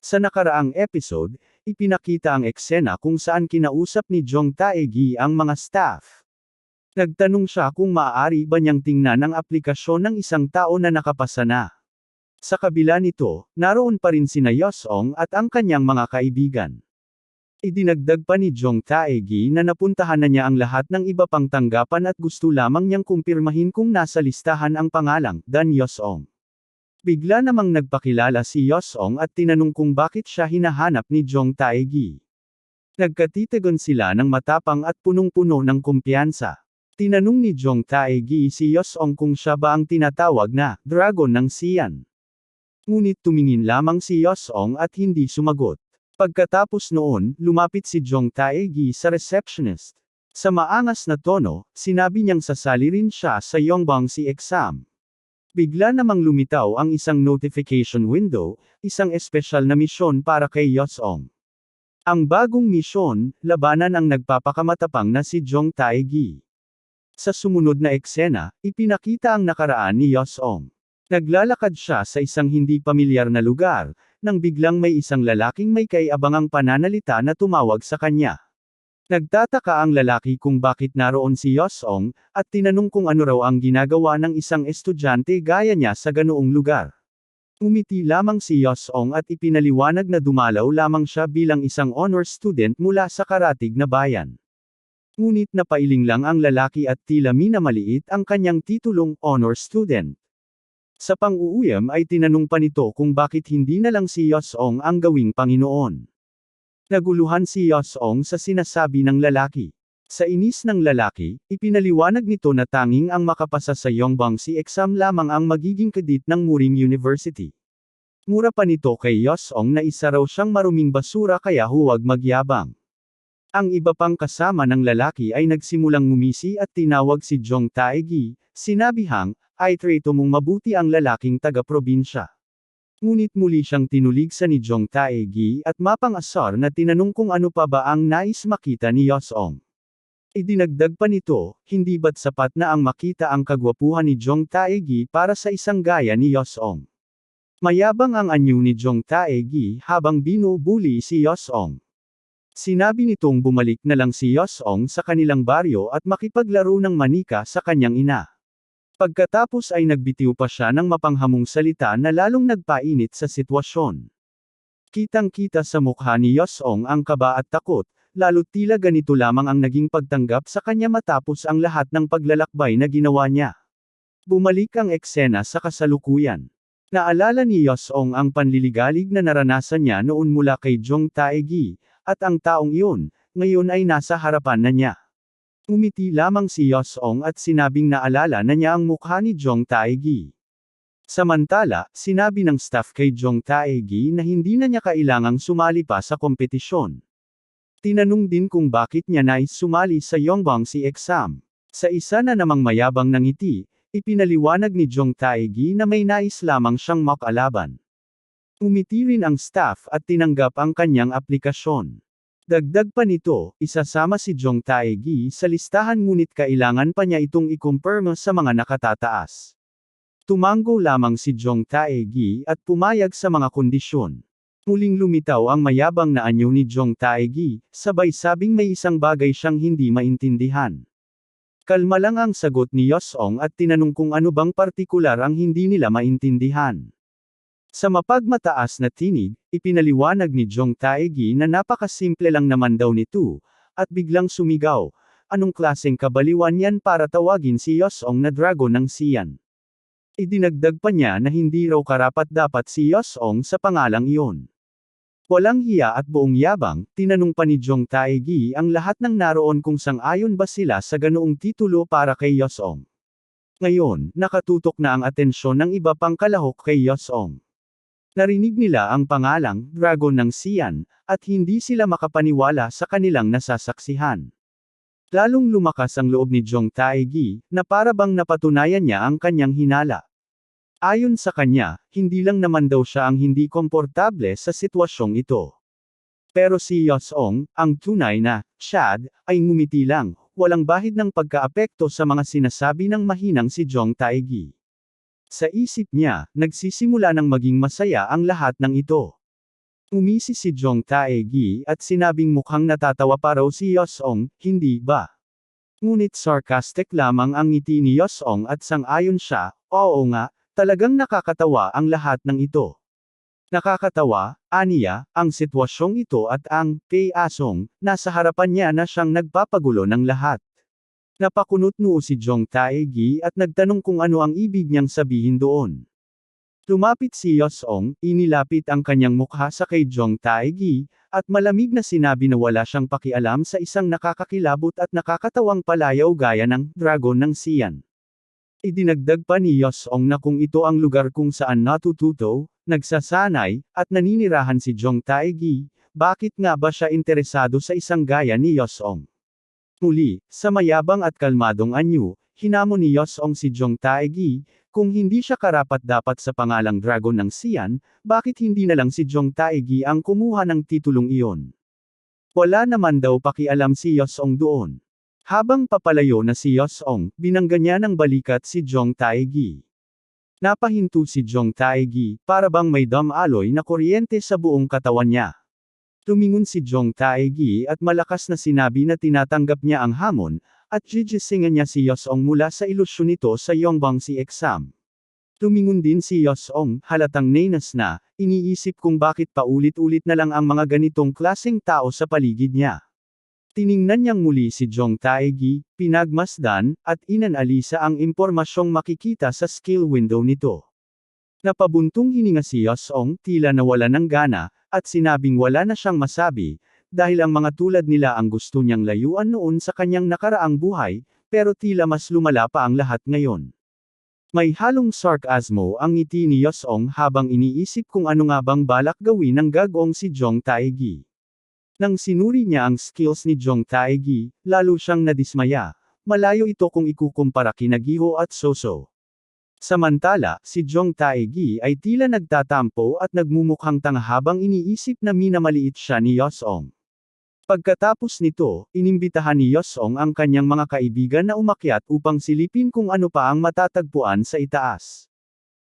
Sa nakaraang episode, ipinakita ang eksena kung saan kinausap ni Jong Taegi ang mga staff. Nagtanong siya kung maaari ba niyang tingnan ang aplikasyon ng isang tao na nakapasa na. Sa kabila nito, naroon pa rin sina Yosong at ang kanyang mga kaibigan. Idinagdag pa ni Jong Taegi na napuntahan na niya ang lahat ng iba pang tanggapan at gusto lamang niyang kumpirmahin kung nasa listahan ang pangalang Dan Yosong. Bigla namang nagpakilala si Yosong at tinanong kung bakit siya hinahanap ni Jong Taegi. Nagkatitagon sila ng matapang at punong-puno ng kumpiyansa. Tinanong ni Jong Taegi si Yosong kung siya ba ang tinatawag na dragon ng Sian. Ngunit tumingin lamang si Yosong at hindi sumagot. Pagkatapos noon, lumapit si Jong Taegi sa receptionist. Sa maangas na tono, sinabi niyang sasali rin siya sa Yongbangsi exam. Bigla namang lumitaw ang isang notification window, isang espesyal na misyon para kay Yosong. Ang bagong misyon, labanan ang nagpapakamatapang na si Jong Taegi. Sa sumunod na eksena, ipinakita ang nakaraan ni Yosong. Naglalakad siya sa isang hindi pamilyar na lugar, nang biglang may isang lalaking may kaiabangang pananalita na tumawag sa kanya. Nagtataka ang lalaki kung bakit naroon si Yosong, at tinanong kung ano raw ang ginagawa ng isang estudyante gaya niya sa ganoong lugar. Umiti lamang si Yosong at ipinaliwanag na dumalaw lamang siya bilang isang honor student mula sa karatig na bayan. Ngunit napailing lang ang lalaki at tila minamaliit ang kanyang titulong honor student. Sa pang-uuyam ay tinanong pa nito kung bakit hindi na lang si Yosong ang gawing Panginoon. Naguluhan si Yosong sa sinasabi ng lalaki. Sa inis ng lalaki, ipinaliwanag nito na tanging ang makapasa sa Yongbangsi exam lamang ang magiging kadit ng Murim University. Mura pa nito kay Yosong na isa raw siyang maruming basura kaya huwag magyabang. Ang iba pang kasama ng lalaki ay nagsimulang ngumisi at tinawag si Jong Taegi, sinabihang, ay treto mong mabuti ang lalaking taga-probinsya. Ngunit muli siyang tinuligsa ni Jong Taegi at mapang-asar na tinanong kung ano pa ba ang nais makita ni Yosong. Idinagdag pa nito, hindi ba't sapat na ang makita ang kagwapuhan ni Jong Taegi para sa isang gaya ni Yosong. Mayabang ang anyo ni Jong Taegi habang binubuli si Yosong. Sinabi nitong bumalik na lang si Yosong sa kanilang baryo at makipaglaro ng manika sa kanyang ina. Pagkatapos ay nagbitiw pa siya ng mapanghamong salita na lalong nagpainit sa sitwasyon. Kitang-kita sa mukha ni Yosong ang kaba at takot, lalo't tila ganito lamang ang naging pagtanggap sa kanya matapos ang lahat ng paglalakbay na ginawa niya. Bumalik ang eksena sa kasalukuyan. Naalala ni Yosong ang panliligalig na naranasan niya noon mula kay Jong Taegi, at ang taong iyon, ngayon ay nasa harapan na niya. Umiti lamang si Yosong at sinabing naalala na niya ang mukha ni Jong Taegi. Samantala, sinabi ng staff kay Jong Taegi na hindi na niya kailangang sumali pa sa kompetisyon. Tinanong din kung bakit niya nais sumali sa Yongbangsi exam. Sa isa na namang mayabang na ngiti, ipinaliwanag ni Jong Taegi na may nais lamang siyang makalaban. Umiti rin ang staff at tinanggap ang kanyang aplikasyon. Dagdag pa nito, isasama si Jong Taegi sa listahan ngunit kailangan pa niya itong ikumpirma sa mga nakatataas. Tumango lamang si Jong Taegi at pumayag sa mga kondisyon. Muling lumitaw ang mayabang na anyo ni Jong Taegi, sabay sabing may isang bagay siyang hindi maintindihan. Kalma lang ang sagot ni Yosong at tinanong kung ano bang partikular ang hindi nila maintindihan. Sa mapagmataas na tinig, ipinaliwanag ni Jong Taegi na napakasimple lang naman daw nito, at biglang sumigaw, anong klaseng kabaliwan yan para tawagin si Yosong na dragon ng Sian. Idinagdag pa niya na hindi raw karapat-dapat si Yosong sa pangalang iyon. Walang hiya at buong yabang, tinanong pa ni Jong Taegi ang lahat ng naroon kung sang-ayon ba sila sa ganoong titulo para kay Yosong. Ngayon, nakatutok na ang atensyon ng iba pang kalahok kay Yosong. Narinig nila ang pangalang Dragon ng Sian, at hindi sila makapaniwala sa kanilang nasasaksihan. Lalong lumakas ang loob ni Jong Taegi, na para bang napatunayan niya ang kanyang hinala. Ayon sa kanya, hindi lang naman daw siya ang hindi komportable sa sitwasyong ito. Pero si Yosong, ang tunay na Chad, ay ngumiti lang, walang bahid ng pagkaapekto sa mga sinasabi ng mahinang si Jong Taegi. Sa isip niya, nagsisimula ng maging masaya ang lahat ng ito. Umisi si Jong Taegi at sinabing mukhang natatawa pa raw si Yosong, hindi ba? Ngunit sarcastic lamang ang ngiti ni Yosong at sang-ayon siya, oo nga, talagang nakakatawa ang lahat ng ito. Nakakatawa, aniya, ang sitwasyong ito at ang kay Asong, nasa harapan niya na siyang nagpapagulo ng lahat. Napakunot noo si Jong Taegi at nagtanong kung ano ang ibig niyang sabihin doon. Lumapit si Yosong, inilapit ang kanyang mukha sa kay Jong Taegi, at malamig na sinabi na wala siyang pakialam sa isang nakakakilabot at nakakatawang palayaw gaya ng dragon ng Sian. Idinagdag pa ni Yosong na kung ito ang lugar kung saan natututo, nagsasanay, at naninirahan si Jong Taegi, bakit nga ba siya interesado sa isang gaya ni Yosong? Muli, sa mayabang at kalmadong anyo, hinamon ni Yosong si Jong Taegi, kung hindi siya karapat-dapat sa pangalang Dragon ng Sian, bakit hindi na lang si Jong Taegi ang kumuha ng titulong iyon? Wala naman daw pakialam si Yosong doon. Habang papalayo na si Yosong, binangga niya ng balikat si Jong Taegi. Napahinto si Jong Taegi, para bang may damaloy na kuryente sa buong katawan niya. Tumingon si Jong Taegi at malakas na sinabi na tinatanggap niya ang hamon, at gigisingan niya si Yosong mula sa ilusyon nito sa Yongbangsi exam. Tumingon din si Yosong, halatang nenas na, iniisip kung bakit paulit-ulit na lang ang mga ganitong klaseng tao sa paligid niya. Tiningnan niyang muli si Jong Taegi, pinagmasdan, at inanalisa ang impormasyong makikita sa skill window nito. Napabuntong hininga si Yosong, tila nawala ng gana, at sinabing wala na siyang masabi, dahil ang mga tulad nila ang gusto niyang layuan noon sa kanyang nakaraang buhay, pero tila mas lumala pa ang lahat ngayon. May halong sarkasmo ang ngiti ni Yosong habang iniisip kung ano nga bang balak gawin ng gagong si Jong Taegi. Nang sinuri niya ang skills ni Jong Taegi, lalo siyang nadismaya, malayo ito kung ikukumpara kina Giho at Soso. Samantala, si Jong Taegi ay tila nagtatampo at nagmumukhang tanga habang iniisip na minamaliit siya ni Yosong. Pagkatapos nito, inimbitahan ni Yosong ang kanyang mga kaibigan na umakyat upang silipin kung ano pa ang matatagpuan sa itaas.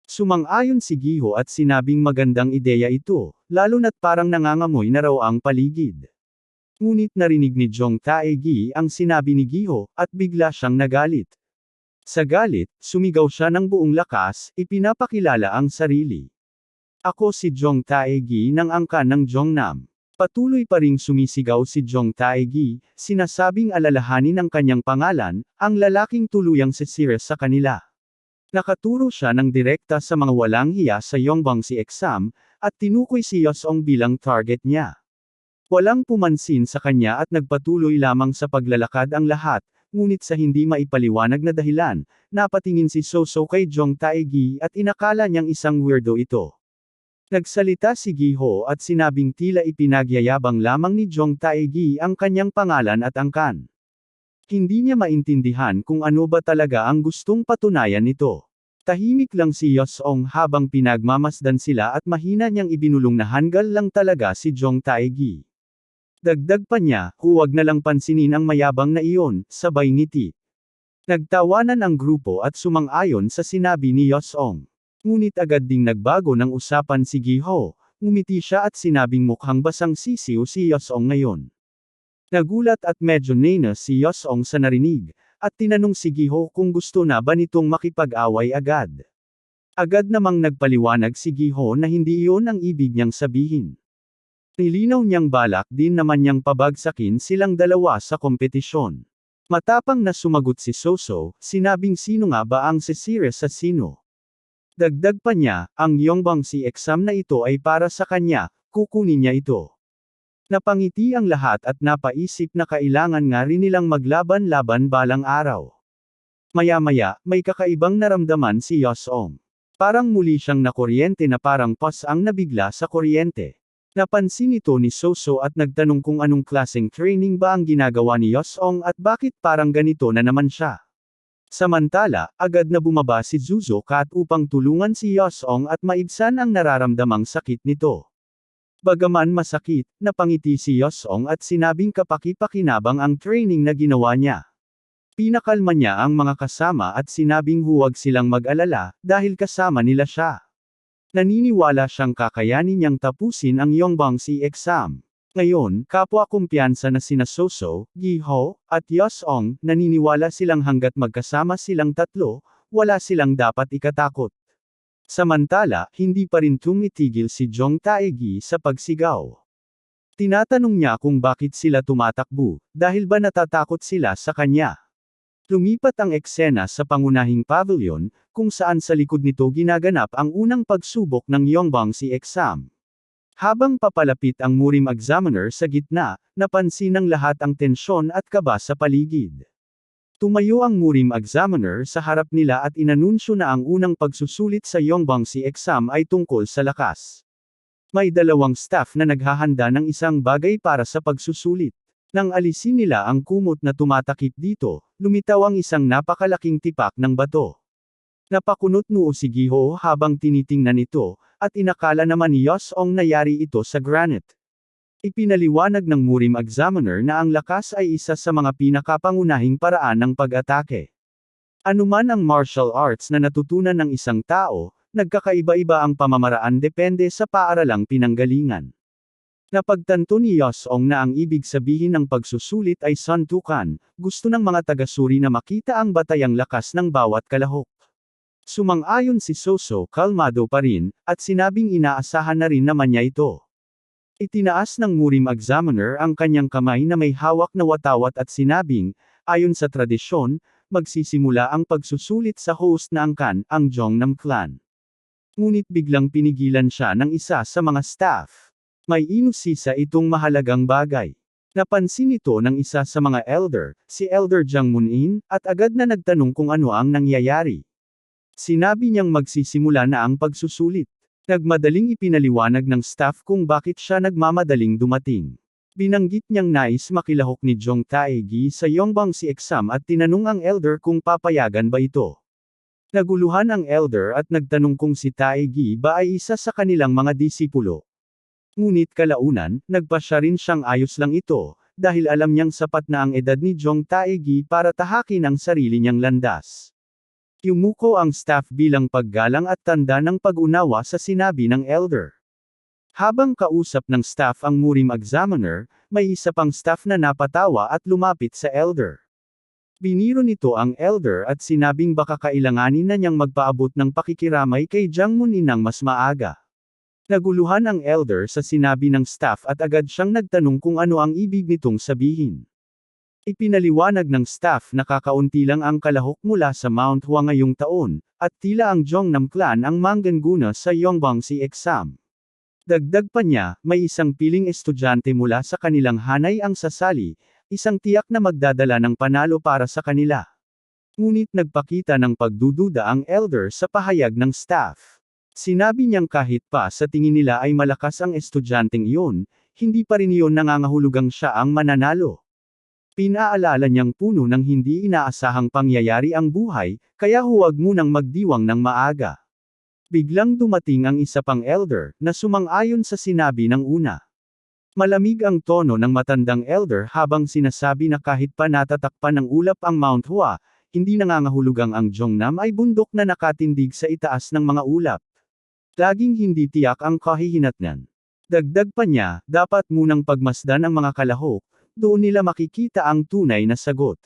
Sumang-ayon si Giho at sinabing magandang ideya ito, lalo na't parang nangangamoy na raw ang paligid. Ngunit narinig ni Jong Taegi ang sinabi ni Giho, at bigla siyang nagalit. Sa galit, sumigaw siya ng buong lakas, ipinapakilala ang sarili. Ako si Jong Taegi ng angkan ng Jongnam. Patuloy pa ring sumisigaw si Jong Taegi, sinasabing alalahanin ang kanyang pangalan, ang lalaking tuluyang sisira sa kanila. Nakaturo siya ng direkta sa mga walang hiya sa Yongbangsi exam, at tinukoy si Yosong bilang target niya. Walang pumansin sa kanya at nagpatuloy lamang sa paglalakad ang lahat, ngunit sa hindi maipaliwanag na dahilan, napatingin si Soso kay Jong Taegi at inakala niyang isang weirdo ito. Nagsalita si Giho at sinabing tila ipinagyayabang lamang ni Jong Taegi ang kanyang pangalan at angkan. Hindi niya maintindihan kung ano ba talaga ang gustong patunayan nito. Tahimik lang si Yosong habang pinagmamasdan sila at mahina niyang ibinulong na hanggal lang talaga si Jong Taegi. Dagdag pa niya, huwag na lang pansinin ang mayabang na iyon, sabay ngiti. Nagtawanan ang grupo at sumang-ayon sa sinabi ni Yosong. Ngunit agad ding nagbago ng usapan si Giho, ngumiti siya at sinabing mukhang basang sisiw si Yosong ngayon. Nagulat at medyo nenas si Yosong sa narinig, at tinanong si Giho kung gusto na ba nitong makipag-away agad. Agad namang nagpaliwanag si Giho na hindi iyon ang ibig niyang sabihin. Nilinaw niyang balak din naman niyang pabagsakin silang dalawa sa kompetisyon. Matapang na sumagot si Soso, sinabing sino nga ba ang sisira sa sino. Dagdag pa niya, ang Yongbangsi exam na ito ay para sa kanya, kukunin niya ito. Napangiti ang lahat at napaisip na kailangan nga rin nilang maglaban-laban balang araw. Maya-maya, may kakaibang naramdaman si Yosong. Parang muli siyang nakuryente na parang pas ang nabigla sa kuryente. Napansin ito ni Soso at nagtanong kung anong klaseng training ba ang ginagawa ni Yosong at bakit parang ganito na naman siya. Samantala, agad na bumaba si Zuzokat upang tulungan si Yosong at maibsan ang nararamdamang sakit nito. Bagaman masakit, napangiti si Yosong at sinabing kapaki-pakinabang ang training na ginawa niya. Pinakalma niya ang mga kasama at sinabing huwag silang mag-alala, dahil kasama nila siya. Naniniwala siyang kakayanin niyang tapusin ang Yongbangsi exam. Ngayon, kapwa kumpiyansa na sina Soso, Giho, at Yosong, naniniwala silang hanggat magkasama silang tatlo, wala silang dapat ikatakot. Samantala, hindi pa rin tumitigil si Jong Taegi sa pagsigaw. Tinatanong niya kung bakit sila tumatakbo, dahil ba natatakot sila sa kanya. Lumipat ang eksena sa pangunahing pavilion, kung saan sa likod nito ginaganap ang unang pagsubok ng Yongbangsi exam. Habang papalapit ang Murim examiner sa gitna, napansin ng lahat ang tensyon at kaba sa paligid. Tumayo ang Murim examiner sa harap nila at inanunsyo na ang unang pagsusulit sa Yongbangsi exam ay tungkol sa lakas. May dalawang staff na naghahanda ng isang bagay para sa pagsusulit. Nang alisin nila ang kumot na tumatakip dito, lumitaw ang isang napakalaking tipak ng bato. Napakunot noo si Giho habang tinitingnan ito, at inakala naman ni Yosong na yari ito sa granite. Ipinaliwanag ng Murim examiner na ang lakas ay isa sa mga pinakapangunahing paraan ng pag-atake. Anuman ang martial arts na natutunan ng isang tao, nagkakaiba-iba ang pamamaraan depende sa paaralang pinanggalingan. Napagtanto ni Yosong na ang ibig sabihin ng pagsusulit ay suntukan, gusto ng mga taga-suri na makita ang batayang lakas ng bawat kalahok. Sumang-ayon si Soso, kalmado pa rin, at sinabing inaasahan na rin naman niya ito. Itinaas ng Murim examiner ang kanyang kamay na may hawak na watawat at sinabing, ayon sa tradisyon, magsisimula ang pagsusulit sa host na angkan, ang Jongnam clan. Ngunit biglang pinigilan siya ng isa sa mga staff. May inusisa itong mahalagang bagay. Napansin ito ng isa sa mga elder, si Elder Jang Munin, at agad na nagtanong kung ano ang nangyayari. Sinabi niyang magsisimula na ang pagsusulit. Nagmadaling ipinaliwanag ng staff kung bakit siya nagmamadaling dumating. Binanggit niyang nais makilahok ni Jong Taegi sa Yongbangsi exam at tinanong ang elder kung papayagan ba ito. Naguluhan ang elder at nagtanong kung si Taegi ba ay isa sa kanilang mga disipulo. Ngunit kalaunan, nagpasya rin siyang ayos lang ito, dahil alam niyang sapat na ang edad ni Jong Taegi para tahakin ang sarili niyang landas. Yumuko ang staff bilang paggalang at tanda ng pag-unawa sa sinabi ng elder. Habang kausap ng staff ang Murim examiner, may isa pang staff na napatawa at lumapit sa elder. Biniro nito ang elder at sinabing baka kailanganin na niyang magpaabot ng pakikiramay kay Jang Munin ng mas maaga. Naguluhan ang elder sa sinabi ng staff at agad siyang nagtanong kung ano ang ibig nitong sabihin. Ipinaliwanag ng staff na kakaunti lang ang kalahok mula sa Mount Hua ngayong taon, at tila ang Jongnam clan ang manggaguna sa Yongbangsi exam. Dagdag pa niya, may isang piling estudyante mula sa kanilang hanay ang sasali, isang tiyak na magdadala ng panalo para sa kanila. Ngunit nagpakita ng pagdududa ang elder sa pahayag ng staff. Sinabi niyang kahit pa sa tingin nila ay malakas ang estudyanteng iyon, hindi pa rin iyon nangangahulugang siya ang mananalo. Pinaalala niyang puno ng hindi inaasahang pangyayari ang buhay, kaya huwag munang magdiwang ng maaga. Biglang dumating ang isa pang elder, na sumang-ayon sa sinabi ng una. Malamig ang tono ng matandang elder habang sinasabi na kahit pa natatakpan ng ulap ang Mount Hua, hindi nangangahulugang ang Jongnam ay bundok na nakatindig sa itaas ng mga ulap. Laging hindi tiyak ang kahihinatnan. Dagdag pa niya, dapat munang pagmasdan ang mga kalahok, doon nila makikita ang tunay na sagot.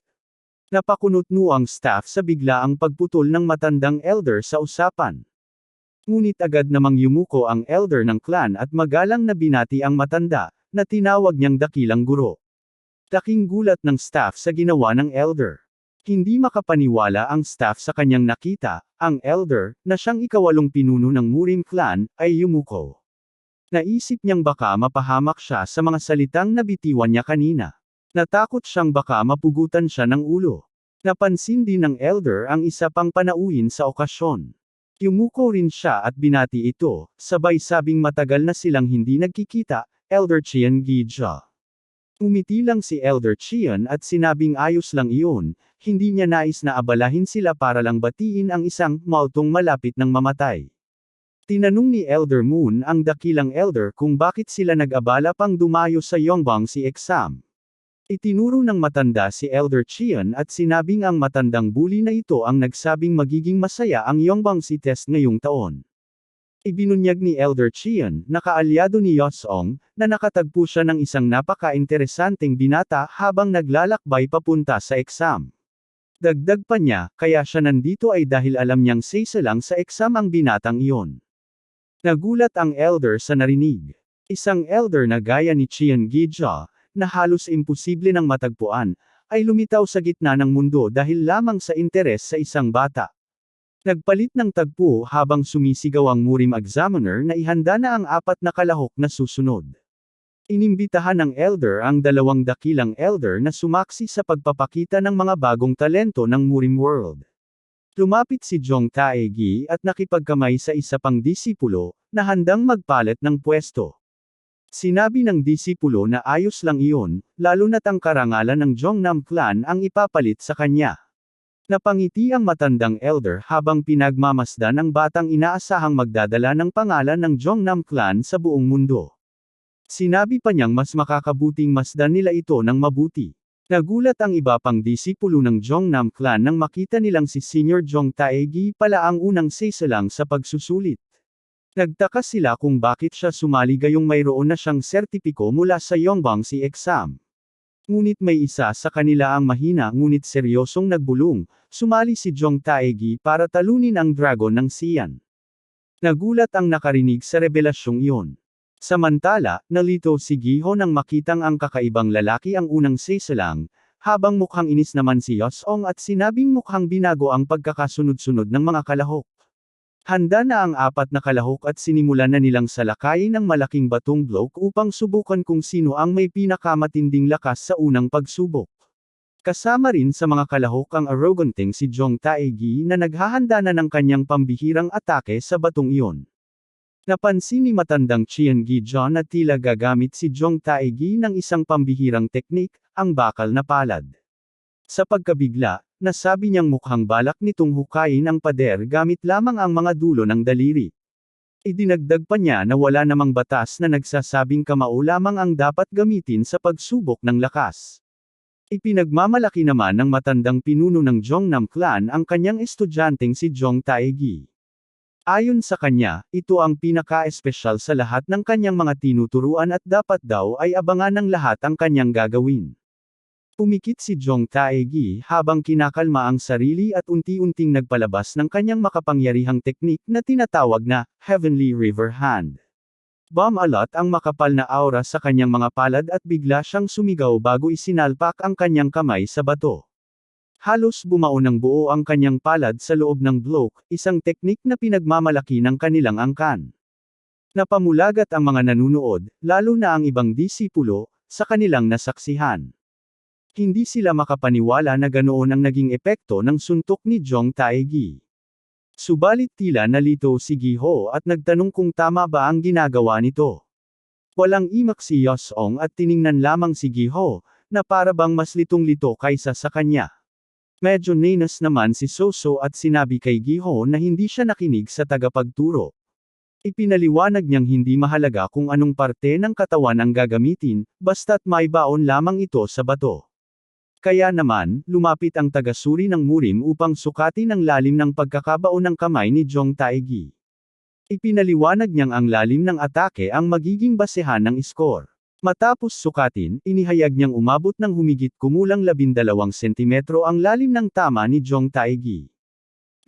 Napakunot-no ang staff sa biglaang pagputol ng matandang elder sa usapan. Ngunit agad namang yumuko ang elder ng clan at magalang na binati ang matanda, na tinawag niyang dakilang guro. Laking gulat ng staff sa ginawa ng elder. Hindi makapaniwala ang staff sa kanyang nakita, ang elder, na siyang ikawalong pinuno ng Murim clan, ay yumuko. Naisip niyang baka mapahamak siya sa mga salitang nabitiwan niya kanina. Natakot siyang baka mapugutan siya ng ulo. Napansin din ng elder ang isa pang panauhin sa okasyon. Yumuko rin siya at binati ito, sabay sabing matagal na silang hindi nagkikita, Elder Chian Gija. Umiti lang si Elder Chian at sinabing ayos lang iyon, hindi niya nais na abalahin sila para lang batiin ang isang multong malapit ng mamatay. Tinanong ni Elder Moon ang dakilang elder kung bakit sila nag-abala pang dumayo sa Yongbangsi exam. Itinuro ng matanda si Elder Chian at sinabing ang matandang bully na ito ang nagsabing magiging masaya ang Yongbangsi test ngayong taon. Ibinunyag ni Elder Chian, na kaalyado ni Yosong, na nakatagpo siya ng isang napaka-interesanteng binata habang naglalakbay papunta sa exam. Dagdag pa niya, kaya siya nandito ay dahil alam niyang sasa lang sa exam ang binatang iyon. Nagulat ang Elder sa narinig. Isang Elder na gaya ni Chian Gija, na halos imposible nang matagpuan, ay lumitaw sa gitna ng mundo dahil lamang sa interes sa isang bata. Nagpalit ng tagpo habang sumisigaw ang Murim Examiner na ihanda na ang 4 na kalahok na susunod. Inimbitahan ng Elder ang 2 dakilang Elder na sumaksi sa pagpapakita ng mga bagong talento ng Murim World. Lumapit si Jong Taegi at nakipagkamay sa isa pang disipulo, na handang magpalit ng pwesto. Sinabi ng disipulo na ayos lang iyon, lalo na't ang karangalan ng Jongnam Clan ang ipapalit sa kanya. Napangiti ang matandang Elder habang pinagmamasdan ang batang inaasahang magdadala ng pangalan ng Jongnam Clan sa buong mundo. Sinabi pa niyang mas makakabuting masdan nila ito ng mabuti. Nagulat ang iba pang disipulo ng Jongnam Clan nang makita nilang si Senior Jong Taegi pala ang unang sasalang sa pagsusulit. Nagtaka sila kung bakit siya sumali gayong mayroon na siyang sertipiko mula sa Yongbangsi exam. Ngunit may isa sa kanila ang mahina ngunit seryosong nagbulong, sumali si Jong Taegi para talunin ang dragon ng Sian. Nagulat ang nakarinig sa revelasyong iyon. Samantala, nalito si Giho nang makitang ang kakaibang lalaki ang unang sasalang, habang mukhang inis naman si Yosong at sinabing mukhang binago ang pagkakasunod-sunod ng mga kalahok. Handa na ang 4 na kalahok at sinimulan na nilang salakayin ang malaking batong bloke upang subukan kung sino ang may pinakamatinding lakas sa unang pagsubok. Kasama rin sa mga kalahok ang arroganting si Jong Taegi na naghahanda na ng kanyang pambihirang atake sa batong iyon. Napansin ni matandang Chian Gija na tila gagamit si Jong Taegi ng isang pambihirang teknik, ang bakal na palad. Sa pagkabigla, nasabi niyang mukhang balak nitong hukayin ang pader gamit lamang ang mga dulo ng daliri. Idinagdag pa niya na wala namang batas na nagsasabing kamao lamang ang dapat gamitin sa pagsubok ng lakas. Ipinagmamalaki naman ng matandang pinuno ng Jongnam Clan ang kanyang estudyanteng si Jong Taegi. Ayon sa kanya, ito ang pinaka-espesyal sa lahat ng kanyang mga tinuturuan at dapat daw ay abangan ng lahat ang kanyang gagawin. Pumikit si Jong Taegi habang kinakalma ang sarili at unti-unting nagpalabas ng kanyang makapangyarihang teknik na tinatawag na Heavenly River Hand. Bumalot ang makapal na aura sa kanyang mga palad at bigla siyang sumigaw bago isinalpak ang kanyang kamay sa bato. Halos bumao ng buo ang kanyang palad sa loob ng bloke, isang teknik na pinagmamalaki ng kanilang angkan. Napamulagat ang mga nanunood, lalo na ang ibang disipulo, sa kanilang nasaksihan. Hindi sila makapaniwala na ganoon ang naging epekto ng suntok ni Jong Taegi. Subalit tila nalito si Giho at nagtanong kung tama ba ang ginagawa nito. Walang imak si Yosong at tiningnan lamang si Giho, na para bang mas litong-lito kaysa sa kanya. Medyo nenas naman si Soso at sinabi kay Giho na hindi siya nakinig sa tagapagturo. Ipinaliwanag niyang hindi mahalaga kung anong parte ng katawan ang gagamitin, basta't may baon lamang ito sa bato. Kaya naman, lumapit ang tagasuri ng Murim upang sukatin ang lalim ng pagkakabaon ng kamay ni Jong Taegi. Ipinaliwanag niyang ang lalim ng atake ang magiging basehan ng score. Matapos sukatin, inihayag niyang umabot ng humigit kumulang 12 sentimetro ang lalim ng tama ni Jong Taegi.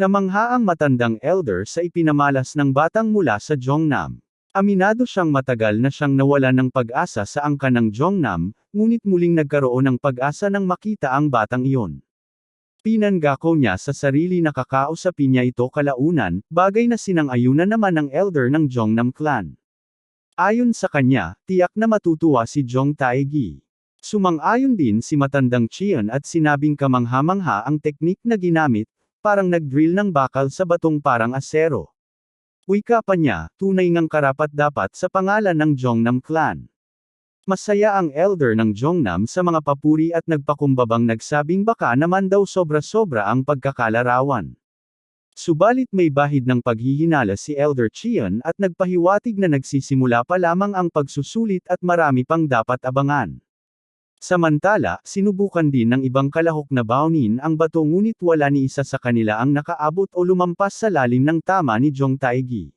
Namangha ang matandang Elder sa ipinamalas ng batang mula sa Jongnam. Aminado siyang matagal na siyang nawala ng pag-asa sa angkan ng Jongnam, ngunit muling nagkaroon ng pag-asa nang makita ang batang iyon. Pinanggako niya sa sarili na kakausapin niya ito kalaunan, bagay na sinang-ayunan naman ng Elder ng Jongnam Clan. Ayon sa kanya, tiyak na matutuwa si Jong Taegi. Sumang-ayon din si matandang Chian at sinabing kamangha-mangha ang teknik na ginamit, parang nag-drill ng bakal sa batong parang asero. Wika pa niya, tunay ngang karapat-dapat sa pangalan ng Jongnam Clan. Masaya ang Elder ng Jongnam sa mga papuri at nagpakumbabang nagsabing baka naman daw sobra-sobra ang pagkakalarawan. Subalit may bahid ng paghihinala si Elder Chian at nagpahiwatig na nagsisimula pa lamang ang pagsusulit at marami pang dapat abangan. Samantala, sinubukan din ng ibang kalahok na baunin ang bato ngunit wala ni isa sa kanila ang nakaabot o lumampas sa lalim ng tama ni Jong Taegi.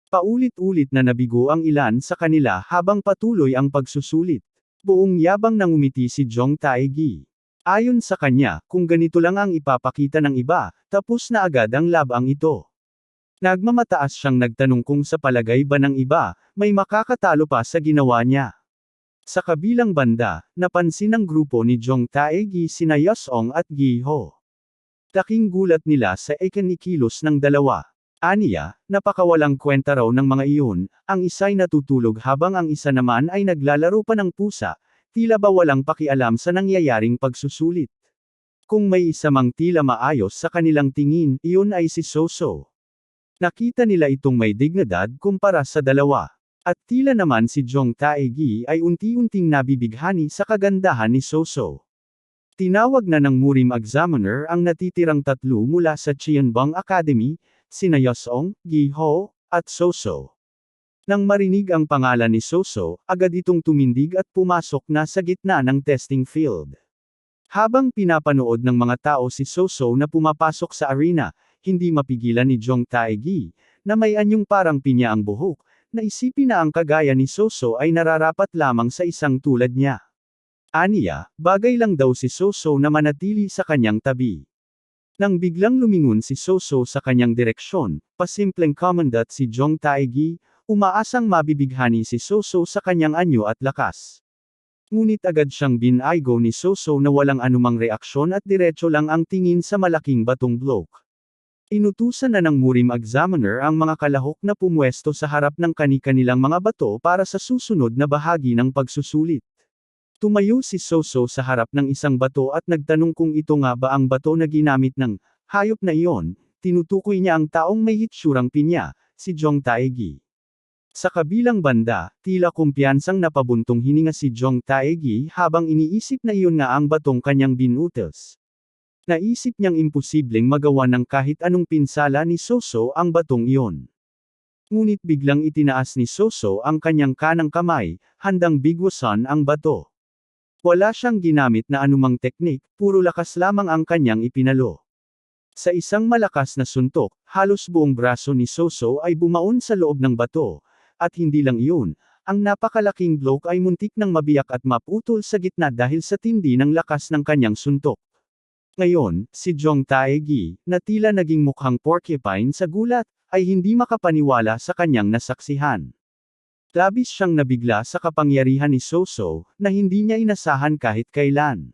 Paulit-ulit na nabigo ang ilan sa kanila habang patuloy ang pagsusulit. Buong yabang nang umiti si Jong Taegi. Ayon sa kanya, kung ganito lang ang ipapakita ng iba, tapos na agad ang labang ito. Nagmamataas siyang nagtanong kung sa palagay ba ng iba, may makakatalo pa sa ginawa niya. Sa kabilang banda, napansin ng grupo ni Jong Taegi sina Yosong at Gi-ho. Laking gulat nila sa ikinikilos ng dalawa. Aniya, napakawalang kwenta raw ng mga iyon, ang isa'y natutulog habang ang isa naman ay naglalaro pa ng pusa, tila ba walang pakialam sa nangyayaring pagsusulit. Kung may isa mang tila maayos sa kanilang tingin, iyon ay si Soso. Nakita nila itong may dignidad kumpara sa dalawa. At tila naman si Jong Taegi ay unti-unting nabibighani sa kagandahan ni Soso. Tinawag na ng Murim Examiner ang natitirang tatlo mula sa Cheonbong Academy, sina Yosong, Gi-ho, at Soso. Nang marinig ang pangalan ni Soso, agad itong tumindig at pumasok na sa gitna ng testing field. Habang pinapanood ng mga tao si Soso na pumapasok sa arena, hindi mapigilan ni Jong Taegi, na may anyong parang pinya ang buhok, na isipin na ang kagaya ni Soso ay nararapat lamang sa isang tulad niya. Aniya, bagay lang daw si Soso na manatili sa kanyang tabi. Nang biglang lumingon si Soso sa kanyang direksyon, pasimpleng komandat si Jong Taegi, umaasang mabibighani si Soso sa kanyang anyo at lakas. Ngunit agad siyang binaygo ni Soso na walang anumang reaksyon at diretso lang ang tingin sa malaking batong bloke. Inutusan na ng Murim Examiner ang mga kalahok na pumwesto sa harap ng kani-kanilang mga bato para sa susunod na bahagi ng pagsusulit. Tumayo si Soso sa harap ng isang bato at nagtanong kung ito nga ba ang bato na ginamit ng hayop na iyon. Tinutukoy niya ang taong may hitsurang pinya, si Jong Taegi. Sa kabilang banda, tila kumpiyansang napabuntong hininga si Jong Taegi habang iniisip na iyon nga ang batong kanyang binutos. Naisip niyang imposibleng magawa ng kahit anong pinsala ni Soso ang batong iyon. Ngunit biglang itinaas ni Soso ang kanyang kanang kamay, handang bigwasan ang bato. Wala siyang ginamit na anumang teknik, puro lakas lamang ang kanyang ipinalo. Sa isang malakas na suntok, halos buong braso ni Soso ay bumaon sa loob ng bato, at hindi lang iyon, ang napakalaking bloke ay muntik nang mabiyak at maputol sa gitna dahil sa tindi ng lakas ng kanyang suntok. Ngayon, si Jong Taegi, na tila naging mukhang porcupine sa gulat, ay hindi makapaniwala sa kanyang nasaksihan. Labis siyang nabigla sa kapangyarihan ni Soso, na hindi niya inasahan kahit kailan.